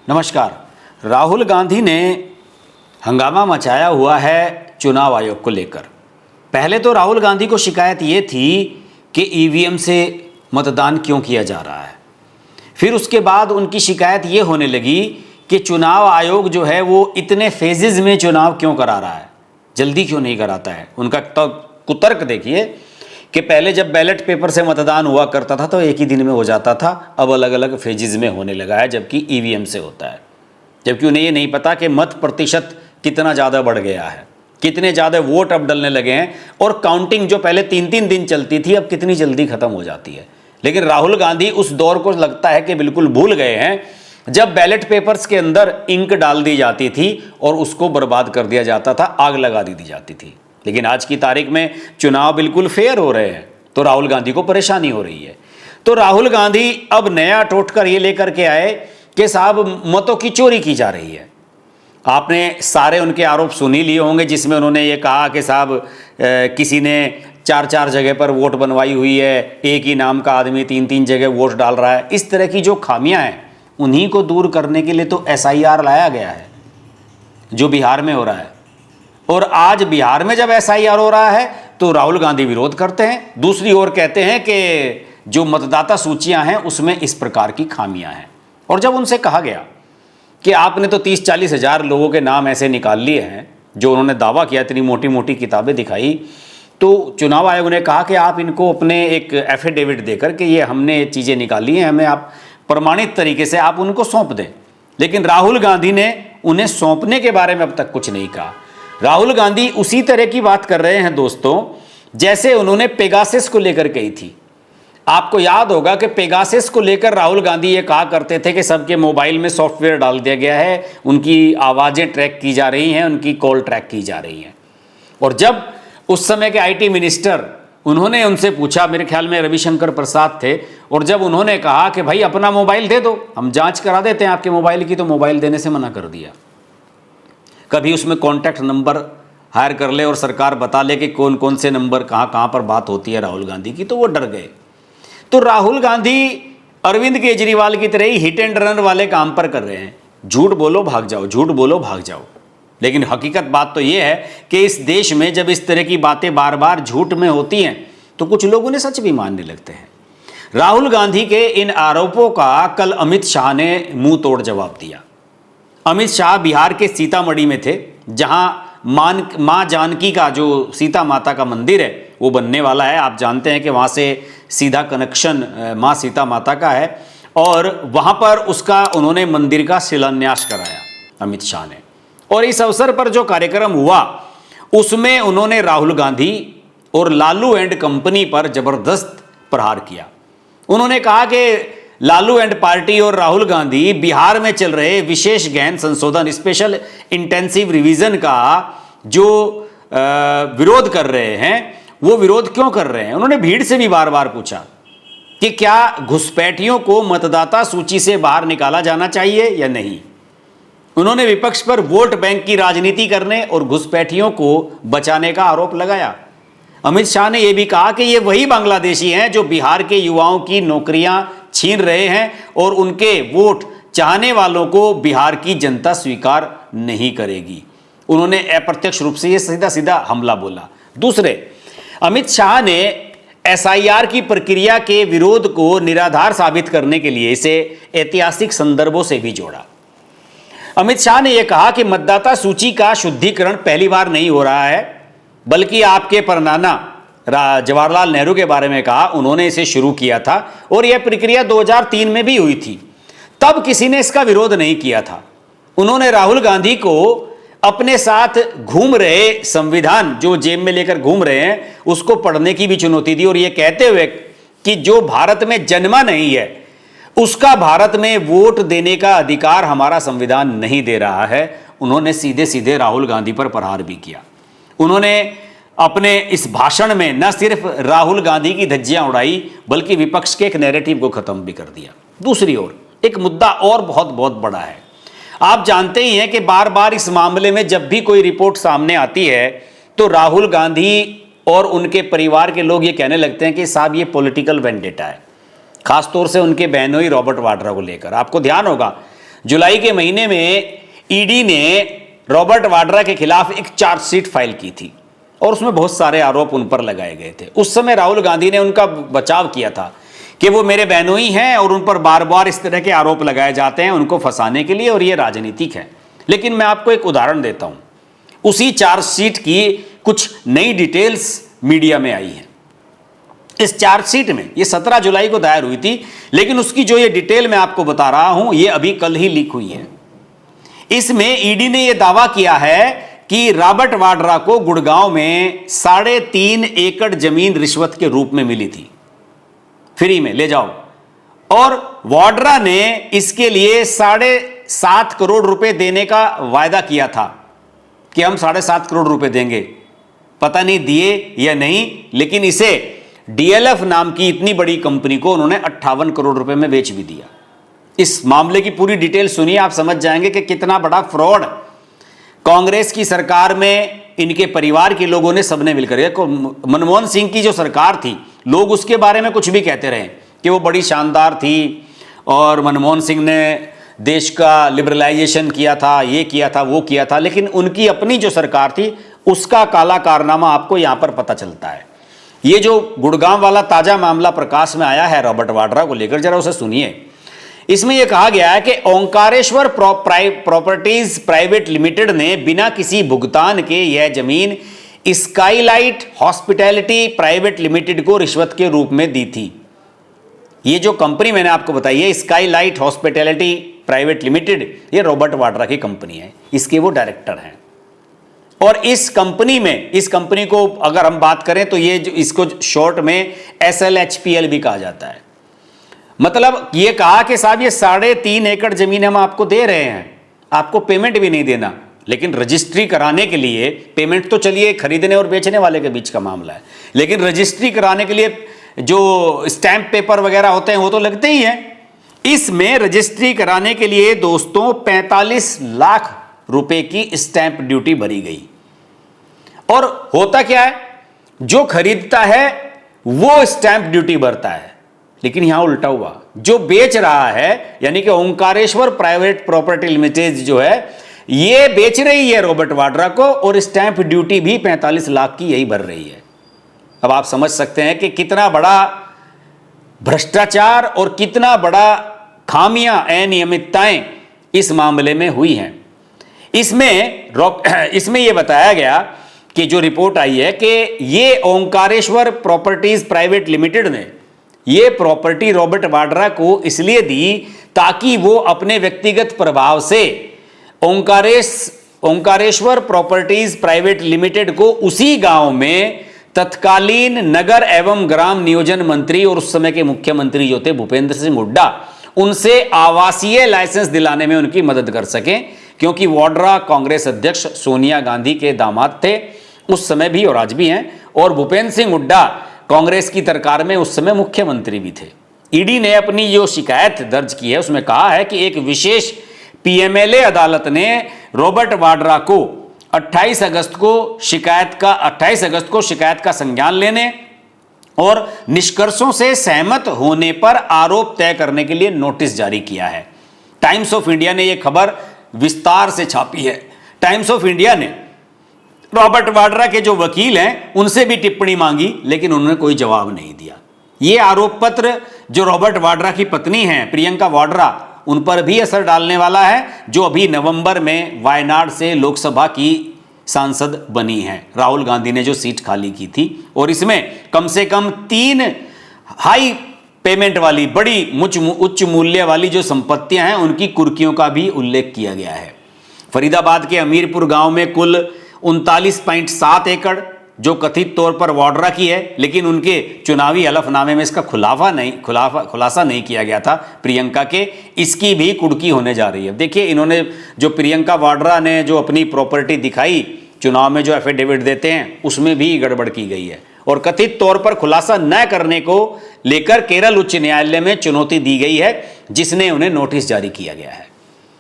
नमस्कार। राहुल गांधी ने हंगामा मचाया हुआ है चुनाव आयोग को लेकर। पहले तो राहुल गांधी को शिकायत ये थी कि ईवीएम से मतदान क्यों किया जा रहा है। फिर उसके बाद उनकी शिकायत ये होने लगी कि चुनाव आयोग जो है वो इतने फेजेस में चुनाव क्यों करा रहा है, जल्दी क्यों नहीं कराता है। उनका तो कुतर्क देखिए कि पहले जब बैलेट पेपर से मतदान हुआ करता था तो एक ही दिन में हो जाता था, अब अलग अलग फेजेस में होने लगा है जबकि ईवीएम से होता है। जबकि उन्हें ये नहीं पता कि मत प्रतिशत कितना ज़्यादा बढ़ गया है, कितने ज़्यादा वोट अब डलने लगे हैं और काउंटिंग जो पहले 3-3 दिन चलती थी अब कितनी जल्दी ख़त्म हो जाती है। लेकिन राहुल गांधी उस दौर को लगता है कि बिल्कुल भूल गए हैं जब बैलेट पेपर्स के अंदर इंक डाल दी जाती थी और उसको बर्बाद कर दिया जाता था, आग लगा दी जाती थी। लेकिन आज की तारीख में चुनाव बिल्कुल फेयर हो रहे हैं तो राहुल गांधी को परेशानी हो रही है। तो राहुल गांधी अब नया टोटकर ये लेकर के आए कि साहब मतों की चोरी की जा रही है। आपने सारे उनके आरोप सुन ही लिए होंगे जिसमें उन्होंने ये कहा कि साहब किसी ने 4-4 जगह पर वोट बनवाई हुई है, एक ही नाम का आदमी 3-3 जगह वोट डाल रहा है। इस तरह की जो खामियां हैं उन्हीं को दूर करने के लिए तो एसआईआर लाया गया है जो बिहार में हो रहा है। और आज बिहार में जब एसआईआर हो रहा है तो राहुल गांधी विरोध करते हैं, दूसरी ओर कहते हैं कि जो मतदाता सूचियां हैं उसमें इस प्रकार की खामियां हैं। और जब उनसे कहा गया कि आपने तो 30-40 हज़ार लोगों के नाम ऐसे निकाल लिए हैं जो उन्होंने दावा किया, इतनी मोटी मोटी किताबें दिखाई, तो चुनाव आयोग ने कहा कि आप इनको अपने एक एफिडेविट देकर कि ये हमने चीज़ें निकाली हैं, हमें आप प्रमाणित तरीके से आप उनको सौंप दें। लेकिन राहुल गांधी ने उन्हें सौंपने के बारे में अब तक कुछ नहीं कहा। राहुल गांधी उसी तरह की बात कर रहे हैं दोस्तों जैसे उन्होंने पेगासस को लेकर कही थी। आपको याद होगा कि पेगासस को लेकर राहुल गांधी ये कहा करते थे कि सबके मोबाइल में सॉफ्टवेयर डाल दिया गया है, उनकी आवाज़ें ट्रैक की जा रही हैं, उनकी कॉल ट्रैक की जा रही हैं। और जब उस समय के आईटी मिनिस्टर उन्होंने उनसे पूछा, मेरे ख्याल में रविशंकर प्रसाद थे, और जब उन्होंने कहा कि भाई अपना मोबाइल दे दो, हम जांच करा देते हैं आपके मोबाइल की, तो मोबाइल देने से मना कर दिया। कभी उसमें कॉन्टैक्ट नंबर हायर कर ले और सरकार बता ले कि कौन कौन से नंबर कहाँ कहाँ पर बात होती है राहुल गांधी की, तो वो डर गए। तो राहुल गांधी अरविंद केजरीवाल की तरह ही हिट एंड रन वाले काम पर कर रहे हैं, झूठ बोलो भाग जाओ, झूठ बोलो भाग जाओ। लेकिन हकीकत बात तो ये है कि इस देश में जब इस तरह की बातें बार बार झूठ में होती हैं तो कुछ लोग उन्हें सच भी मानने लगते हैं। राहुल गांधी के इन आरोपों का कल अमित शाह ने मुंह तोड़ जवाब दिया। अमित शाह बिहार के सीतामढ़ी में थे जहां मां जानकी का जो सीता माता का मंदिर है वो बनने वाला है। आप जानते हैं कि वहां से सीधा कनेक्शन मां सीता माता का है और वहां पर उसका उन्होंने मंदिर का शिलान्यास कराया अमित शाह ने। और इस अवसर पर जो कार्यक्रम हुआ उसमें उन्होंने राहुल गांधी और लालू एंड कंपनी पर जबरदस्त प्रहार किया। उन्होंने कहा कि लालू एंड पार्टी और राहुल गांधी बिहार में चल रहे विशेष गहन संशोधन, स्पेशल इंटेंसिव रिवीजन का जो विरोध कर रहे हैं वो विरोध क्यों कर रहे हैं। उन्होंने भीड़ से भी बार बार पूछा कि क्या घुसपैठियों को मतदाता सूची से बाहर निकाला जाना चाहिए या नहीं। उन्होंने विपक्ष पर वोट बैंक की राजनीति करने और घुसपैठियों को बचाने का आरोप लगाया। अमित शाह ने यह भी कहा कि ये वही बांग्लादेशी हैं जो बिहार के युवाओं की नौकरियां छीन रहे हैं और उनके वोट चाहने वालों को बिहार की जनता स्वीकार नहीं करेगी। उन्होंने अप्रत्यक्ष रूप से यह सीधा सीधा हमला बोला। दूसरे, अमित शाह ने एसआईआर की प्रक्रिया के विरोध को निराधार साबित करने के लिए इसे ऐतिहासिक संदर्भों से भी जोड़ा। अमित शाह ने यह कहा कि मतदाता सूची का शुद्धिकरण पहली बार नहीं हो रहा है, बल्कि आपके परनाना जवाहरलाल नेहरू के बारे में कहा, उन्होंने इसे शुरू किया था और यह प्रक्रिया 2003 में भी हुई थी, तब किसी ने इसका विरोध नहीं किया था। उन्होंने राहुल गांधी को अपने साथ घूम रहे संविधान जो जेब में लेकर घूम रहे हैं उसको पढ़ने की भी चुनौती दी और यह कहते हुए कि जो भारत में जन्मा नहीं है उसका भारत में वोट देने का अधिकार हमारा संविधान नहीं दे रहा है। उन्होंने सीधे सीधे राहुल गांधी पर प्रहार भी किया। उन्होंने अपने इस भाषण में न सिर्फ राहुल गांधी की धज्जियां उड़ाई बल्कि विपक्ष के एक नैरेटिव को खत्म भी कर दिया। दूसरी ओर एक मुद्दा और बहुत बहुत बड़ा है। आप जानते ही हैं कि बार बार इस मामले में जब भी कोई रिपोर्ट सामने आती है तो राहुल गांधी और उनके परिवार के लोग ये कहने लगते हैं कि साहब ये पॉलिटिकल वेंडेटा है, खासतौर से उनके बहनोई रॉबर्ट वाड्रा को लेकर। आपको ध्यान होगा जुलाई के महीने में ईडी ने रॉबर्ट वाड्रा के खिलाफ एक चार्जशीट फाइल की थी और उसमें बहुत सारे आरोप उन पर लगाए गए थे। उस समय राहुल गांधी ने उनका बचाव किया था कि वो मेरे बहनोई हैं और उन पर बार बार इस तरह के आरोप लगाए जाते हैं उनको फंसाने के लिए और ये राजनीतिक है। लेकिन मैं आपको एक उदाहरण देता हूं, उसी चार्जशीट की कुछ नई डिटेल्स मीडिया में आई है। इस चार्जशीट में ये 17 जुलाई को दायर हुई थी, लेकिन उसकी जो ये डिटेल मैं आपको बता रहा हूं ये अभी कल ही लीक हुई है। इसमें ईडी ने यह दावा किया है कि रॉबर्ट वाड्रा को गुड़गांव में 3.5 एकड़ जमीन रिश्वत के रूप में मिली थी, फ्री में ले जाओ, और वाड्रा ने इसके लिए 7.5 करोड़ रुपए देने का वायदा किया था कि हम 7.5 करोड़ रुपए देंगे। पता नहीं दिए या नहीं, लेकिन इसे डीएलएफ नाम की इतनी बड़ी कंपनी को उन्होंने 58 करोड़ रुपए में बेच भी दिया। इस मामले की पूरी डिटेल सुनिए, आप समझ जाएंगे कि कितना बड़ा फ्रॉड कांग्रेस की सरकार में इनके परिवार के लोगों ने सबने मिलकर। मनमोहन सिंह की जो सरकार थी, लोग उसके बारे में कुछ भी कहते रहे कि वो बड़ी शानदार थी और मनमोहन सिंह ने देश का लिबरलाइजेशन किया था, ये किया था, वो किया था, लेकिन उनकी अपनी जो सरकार थी उसका काला कारनामा आपको यहां पर पता चलता है। ये जो गुड़गांव वाला ताजा मामला प्रकाश में आया है रॉबर्ट वाड्रा को लेकर, जरा उसे सुनिए। इसमें यह कहा गया है कि ओंकारेश्वर प्रॉपर्टीज प्राइवेट लिमिटेड ने बिना किसी भुगतान के यह जमीन स्काईलाइट हॉस्पिटैलिटी प्राइवेट लिमिटेड को रिश्वत के रूप में दी थी। ये जो कंपनी मैंने आपको बताई है स्काईलाइट हॉस्पिटैलिटी प्राइवेट लिमिटेड, ये रॉबर्ट वाड्रा की कंपनी है, इसके वो डायरेक्टर हैं। और इस कंपनी को अगर हम बात करें तो ये इसको शॉर्ट में SLHPL भी कहा जाता है। मतलब ये कहा कि साहब ये 3.5 एकड़ जमीन हम आपको दे रहे हैं, आपको पेमेंट भी नहीं देना, लेकिन रजिस्ट्री कराने के लिए पेमेंट तो चलिए खरीदने और बेचने वाले के बीच का मामला है, लेकिन रजिस्ट्री कराने के लिए जो स्टैंप पेपर वगैरह होते हैं वो तो लगते ही हैं। इसमें रजिस्ट्री कराने के लिए दोस्तों 45 लाख रुपए की स्टैंप ड्यूटी भरी गई। और होता क्या है, जो खरीदता है वो स्टैंप ड्यूटी भरता है, लेकिन यहां उल्टा हुआ, जो बेच रहा है यानी कि ओंकारेश्वर प्राइवेट प्रॉपर्टी लिमिटेड जो है ये बेच रही है रॉबर्ट वाड्रा को और स्टैंप ड्यूटी भी 45 लाख की यही भर रही है। अब आप समझ सकते हैं कि कितना बड़ा भ्रष्टाचार और कितना बड़ा खामियां, अनियमितताएं इस मामले में हुई हैं। इसमें यह बताया गया कि जो रिपोर्ट आई है कि ये ओंकारेश्वर प्रॉपर्टीज प्राइवेट लिमिटेड ने ये प्रॉपर्टी रॉबर्ट वाड्रा को इसलिए दी ताकि वो अपने व्यक्तिगत प्रभाव से ओंकारेश्वर प्रॉपर्टीज प्राइवेट लिमिटेड को उसी गांव में तत्कालीन नगर एवं ग्राम नियोजन मंत्री और उस समय के मुख्यमंत्री जो थे भूपेंद्र सिंह हुड्डा, उनसे आवासीय लाइसेंस दिलाने में उनकी मदद कर सकें, क्योंकि वाड्रा कांग्रेस अध्यक्ष सोनिया गांधी के दामाद थे उस समय भी और आज भी हैं, और भूपेंद्र सिंह हुड्डा कांग्रेस की सरकार में उस समय मुख्यमंत्री भी थे। ईडी ने अपनी जो शिकायत दर्ज की है उसमें कहा है कि एक विशेष पीएमएलए अदालत ने रॉबर्ट वाड्रा को 28 अगस्त को शिकायत का संज्ञान लेने और निष्कर्षों से सहमत होने पर आरोप तय करने के लिए नोटिस जारी किया है। टाइम्स ऑफ इंडिया ने यह खबर विस्तार से छापी है। टाइम्स ऑफ इंडिया ने रॉबर्ट वाड्रा के जो वकील हैं उनसे भी टिप्पणी मांगी, लेकिन उन्होंने कोई जवाब नहीं दिया। यह आरोप पत्र जो रॉबर्ट वाड्रा की पत्नी हैं प्रियंका वाड्रा, उन पर भी असर डालने वाला है, जो अभी नवंबर में वायनाड से लोकसभा की सांसद बनी हैं। राहुल गांधी ने जो सीट खाली की थी, और इसमें कम से कम 3 हाई पेमेंट वाली बड़ी उच्च मूल्य वाली जो संपत्तियां हैं उनकी कुर्कियों का भी उल्लेख किया गया है। फरीदाबाद के अमीरपुर गांव में कुल 39.7 एकड़ जो कथित तौर पर वाड्रा की है, लेकिन उनके चुनावी हलफनामे में इसका खुलासा नहीं किया गया था प्रियंका के, इसकी भी कुर्की होने जा रही है। देखिए, इन्होंने जो प्रियंका वाड्रा ने जो अपनी प्रॉपर्टी दिखाई चुनाव में जो एफिडेविट देते हैं उसमें भी गड़बड़ की गई है, और कथित तौर पर खुलासा न करने को लेकर केरल उच्च न्यायालय में चुनौती दी गई है, जिसने उन्हें नोटिस जारी किया गया है,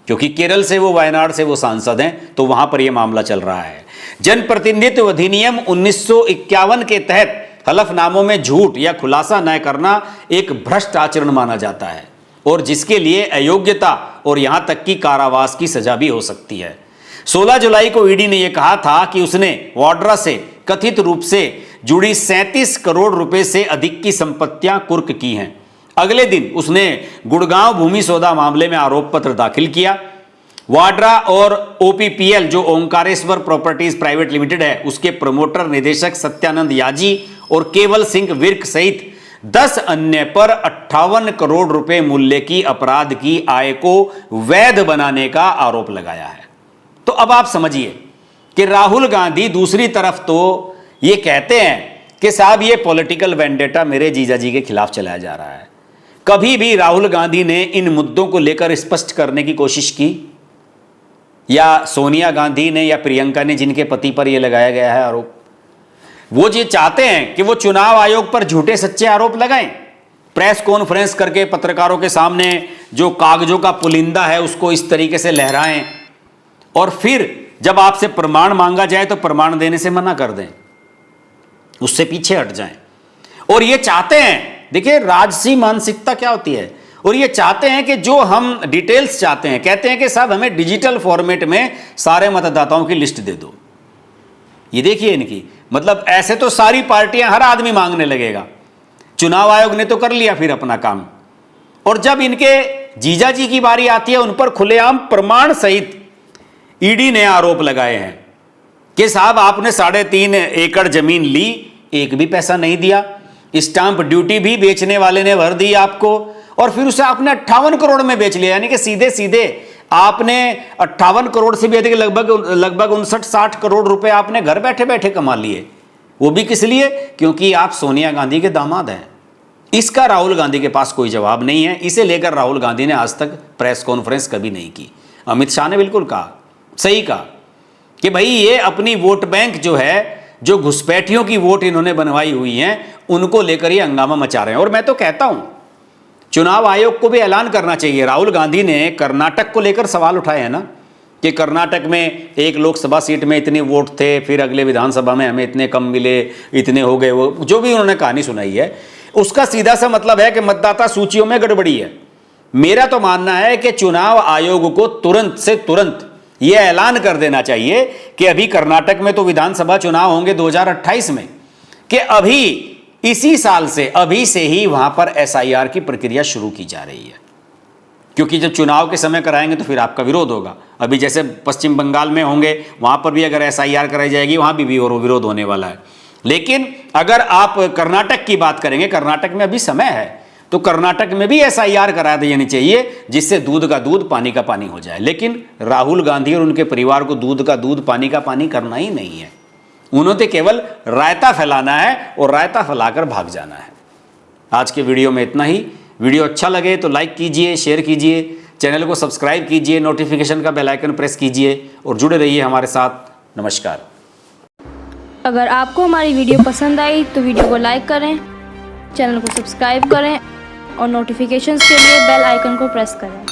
क्योंकि केरल से वो वायनाड से वो सांसद हैं, तो वहां पर यह मामला चल रहा है। जनप्रतिनिधित्व अधिनियम 1951 के तहत हलफनामों में झूठ या खुलासा न करना एक भ्रष्ट आचरण माना जाता है। और जिसके लिए अयोग्यता और यहां तक कि कारावास की सजा भी हो सकती है। 16 जुलाई को ईडी ने यह कहा था कि उसने वाड्रा से कथित रूप से जुड़ी 37 करोड़ रुपए से अधिक की संपत्तियां कुर्क की हैं। अगले दिन उसने गुड़गांव भूमि सौदा मामले में आरोप पत्र दाखिल किया। वाड्रा और ओपीपीएल जो ओंकारेश्वर प्रॉपर्टीज प्राइवेट लिमिटेड है, उसके प्रमोटर निदेशक सत्यानंद याजी और केवल सिंह विर्क सहित 10 अन्य पर 58 करोड़ रुपए मूल्य की अपराध की आय को वैध बनाने का आरोप लगाया है। तो अब आप समझिए कि राहुल गांधी दूसरी तरफ तो ये कहते हैं कि साहब ये पॉलिटिकल वेंडेटा मेरे जीजाजी के खिलाफ चलाया जा रहा है। कभी भी राहुल गांधी ने इन मुद्दों को लेकर स्पष्ट करने की कोशिश की, या सोनिया गांधी ने या प्रियंका ने, जिनके पति पर यह लगाया गया है आरोप, वो ये चाहते हैं कि वो चुनाव आयोग पर झूठे सच्चे आरोप लगाएं, प्रेस कॉन्फ्रेंस करके पत्रकारों के सामने जो कागजों का पुलिंदा है उसको इस तरीके से लहराएं, और फिर जब आपसे प्रमाण मांगा जाए तो प्रमाण देने से मना कर दें, उससे पीछे हट जाएं। और ये चाहते हैं, देखिए राजसी मानसिकता क्या होती है, और ये चाहते हैं कि जो हम डिटेल्स चाहते हैं, कहते हैं कि साहब हमें डिजिटल फॉर्मेट में सारे मतदाताओं की लिस्ट दे दो। ये देखिए इनकी, मतलब ऐसे तो सारी पार्टियां, हर आदमी मांगने लगेगा। चुनाव आयोग ने तो कर लिया फिर अपना काम, और जब इनके जीजाजी की बारी आती है, उन पर खुलेआम प्रमाण सहित ईडी ने आरोप लगाए हैं कि साहब आपने 3.5 एकड़ जमीन ली, एक भी पैसा नहीं दिया, स्टांप ड्यूटी भी बेचने वाले ने भर दी आपको, और फिर उसे आपने 58 करोड़ में बेच लिया। यानी कि सीधे सीधे आपने 58 करोड़ से भी अधिक, लगभग 59-60 करोड़ रुपए आपने घर बैठे बैठे कमा लिए। वो भी किस लिए? क्योंकि आप सोनिया गांधी के दामाद हैं। इसका राहुल गांधी के पास कोई जवाब नहीं है। इसे लेकर राहुल गांधी ने आज तक प्रेस कॉन्फ्रेंस कभी नहीं की। अमित शाह ने बिल्कुल कहा, सही कहा, कि भाई ये अपनी वोट बैंक जो है, जो घुसपैठियों की वोट इन्होंने बनवाई हुई हैं, उनको लेकर ये हंगामा मचा रहे हैं। और मैं तो कहता हूं चुनाव आयोग को भी ऐलान करना चाहिए। राहुल गांधी ने कर्नाटक को लेकर सवाल उठाए हैं ना, कि कर्नाटक में एक लोकसभा सीट में इतने वोट थे, फिर अगले विधानसभा में हमें इतने कम मिले, इतने हो गए, वो जो भी उन्होंने कहानी सुनाई है, उसका सीधा सा मतलब है कि मतदाता सूचियों में गड़बड़ी है। मेरा तो मानना है कि चुनाव आयोग को तुरंत से तुरंत यह ऐलान कर देना चाहिए कि अभी कर्नाटक में तो विधानसभा चुनाव होंगे 2028 में, कि अभी इसी साल से, अभी से ही वहां पर एसआईआर की प्रक्रिया शुरू की जा रही है। क्योंकि जब चुनाव के समय कराएंगे तो फिर आपका विरोध होगा। अभी जैसे पश्चिम बंगाल में होंगे, वहां पर भी अगर एसआईआर कराई जाएगी, वहां भी विरोध होने वाला है। लेकिन अगर आप कर्नाटक की बात करेंगे, कर्नाटक में अभी समय है, तो कर्नाटक में भी एसआईआर करा देनी चाहिए, जिससे दूध का दूध पानी का पानी हो जाए। लेकिन राहुल गांधी और उनके परिवार को दूध का दूध पानी का पानी करना ही नहीं है। उन्होंने केवल रायता फैलाना है और रायता फैलाकर भाग जाना है। आज के वीडियो में इतना ही। वीडियो अच्छा लगे तो लाइक कीजिए, शेयर कीजिए, चैनल को सब्सक्राइब कीजिए, नोटिफिकेशन का बेल आइकन प्रेस कीजिए और जुड़े रहिए हमारे साथ। नमस्कार। अगर आपको हमारी वीडियो पसंद आई तो वीडियो को लाइक करें, चैनल को सब्सक्राइब करें और नोटिफिकेशंस के लिए बेल आइकन को प्रेस करें।